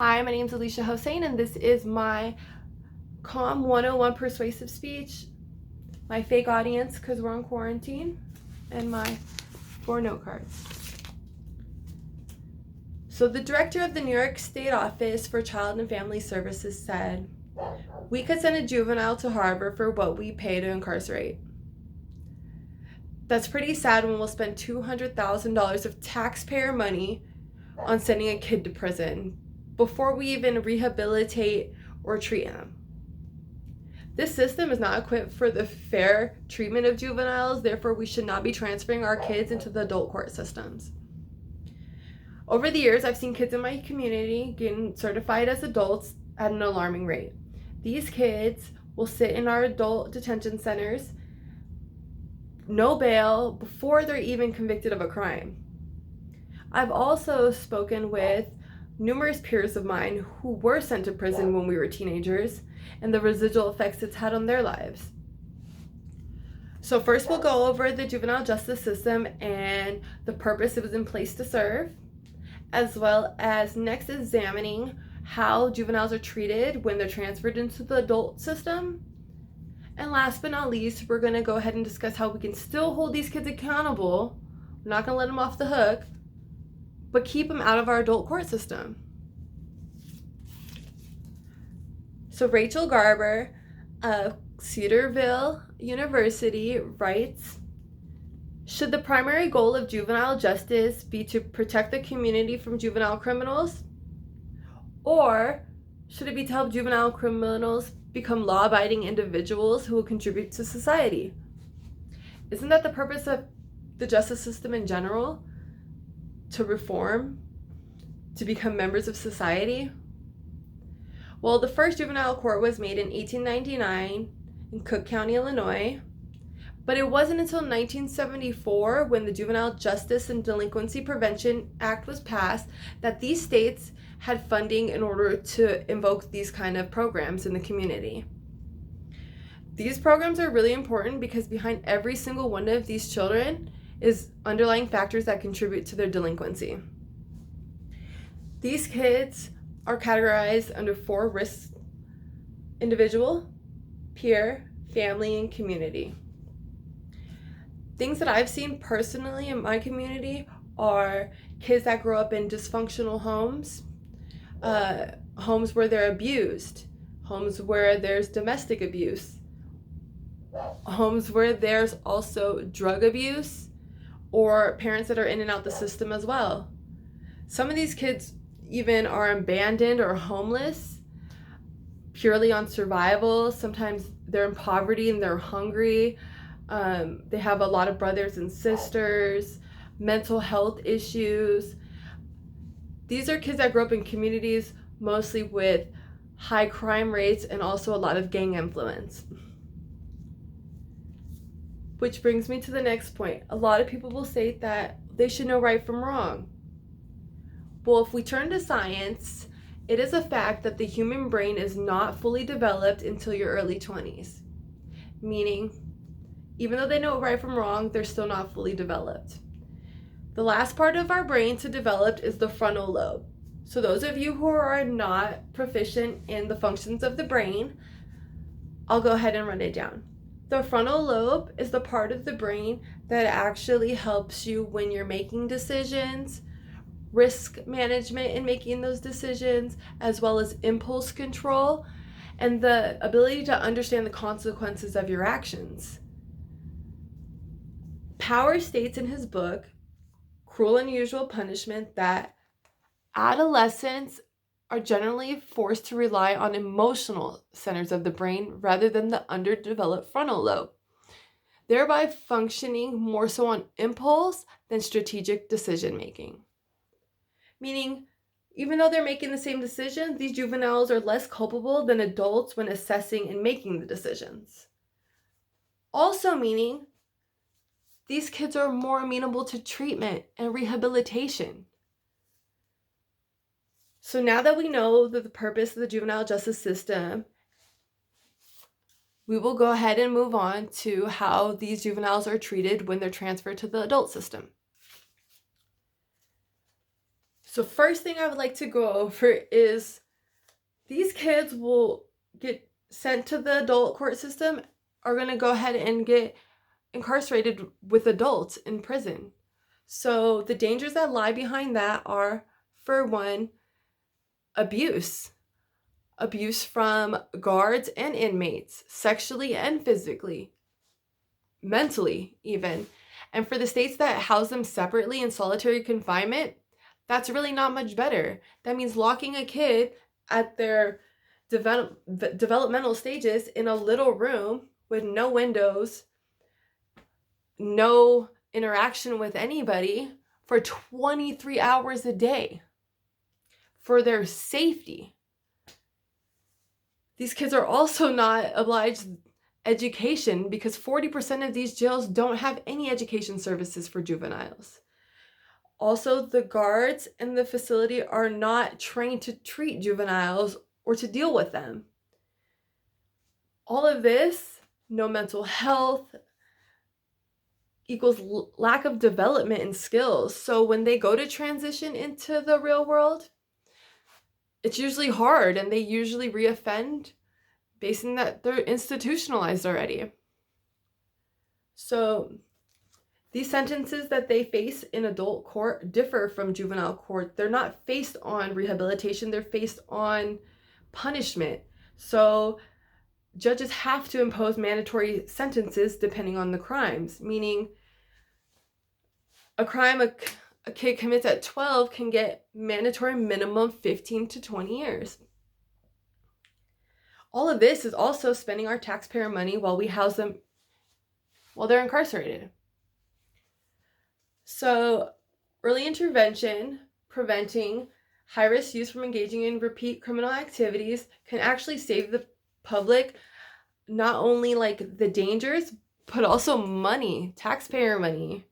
Hi, my name is Alicia Hossein, and this is my Calm 101 Persuasive Speech, my fake audience because we're on quarantine, and my 4 note cards. So the director of the New York State Office for Child and Family Services said, "We could send a juvenile to Harvard for what we pay to incarcerate." That's pretty sad when we'll spend $200,000 of taxpayer money on sending a kid to prison before we even rehabilitate or treat him. This system is not equipped for the fair treatment of juveniles, therefore we should not be transferring our kids into the adult court systems. Over the years, I've seen kids in my community getting certified as adults at an alarming rate. These kids will sit in our adult detention centers, no bail, before they're even convicted of a crime. I've also spoken with numerous peers of mine who were sent to prison when we were teenagers and the residual effects it's had on their lives. So first we'll go over the juvenile justice system and the purpose it was in place to serve, as well as next examining how juveniles are treated when they're transferred into the adult system. And last but not least, we're going to go ahead and discuss how we can still hold these kids accountable. We're not going to let them off the hook, but keep them out of our adult court system. So Rachel Garber of Cedarville University writes, "Should the primary goal of juvenile justice be to protect the community from juvenile criminals? Or should it be to help juvenile criminals become law-abiding individuals who will contribute to society? Isn't that the purpose of the justice system in general? To reform, to become members of society?" Well, the first juvenile court was made in 1899 in Cook County, Illinois, but it wasn't until 1974 when the Juvenile Justice and Delinquency Prevention Act was passed that these states had funding in order to invoke these kind of programs in the community. These programs are really important because behind every single one of these children is underlying factors that contribute to their delinquency. These kids are categorized under 4 risks: individual, peer, family, and community. Things that I've seen personally in my community are kids that grow up in dysfunctional homes, homes where they're abused, homes where there's domestic abuse, homes where there's also drug abuse, or parents that are in and out the system as well. Some of these kids even are abandoned or homeless purely on survival. Sometimes they're in poverty and they're hungry. They have a lot of brothers and sisters, mental health issues. These are kids that grow up in communities mostly with high crime rates and also a lot of gang influence. Which brings me to the next point. A lot of people will say that they should know right from wrong. Well, if we turn to science, it is a fact that the human brain is not fully developed until your early 20s. Meaning, even though they know right from wrong, they're still not fully developed. The last part of our brain to develop is the frontal lobe. So those of you who are not proficient in the functions of the brain, I'll go ahead and run it down. The frontal lobe is the part of the brain that actually helps you when you're making decisions, risk management in making those decisions, as well as impulse control and the ability to understand the consequences of your actions. Power states in his book, Cruel and Unusual Punishment, that adolescents are generally forced to rely on emotional centers of the brain rather than the underdeveloped frontal lobe, thereby functioning more so on impulse than strategic decision making. Meaning, even though they're making the same decision, these juveniles are less culpable than adults when assessing and making the decisions. Also meaning, these kids are more amenable to treatment and rehabilitation. So now that we know the purpose of the juvenile justice system, we will go ahead and move on to how these juveniles are treated when they're transferred to the adult system. So first thing I would like to go over is these kids will get sent to the adult court system, are going to go ahead and get incarcerated with adults in prison. So the dangers that lie behind that are, for one, abuse. Abuse from guards and inmates, sexually and physically, mentally even. And for the states that house them separately in solitary confinement, that's really not much better. That means locking a kid at their developmental stages in a little room with no windows, no interaction with anybody for 23 hours a day for their safety. These kids are also not obliged education because 40% of these jails don't have any education services for juveniles. Also, the guards in the facility are not trained to treat juveniles or to deal with them. All of this, no mental health, equals lack of development and skills. So when they go to transition into the real world, it's usually hard and they usually reoffend based on that they're institutionalized already. So these sentences that they face in adult court differ from juvenile court. They're not faced on rehabilitation, they're faced on punishment. So judges have to impose mandatory sentences depending on the crimes, meaning a crime a kid commits at 12 can get mandatory minimum 15 to 20 years. All of this is also spending our taxpayer money while we house them while they're incarcerated. So early intervention, preventing high-risk youth from engaging in repeat criminal activities can actually save the public not only like the dangers, but also money, taxpayer money.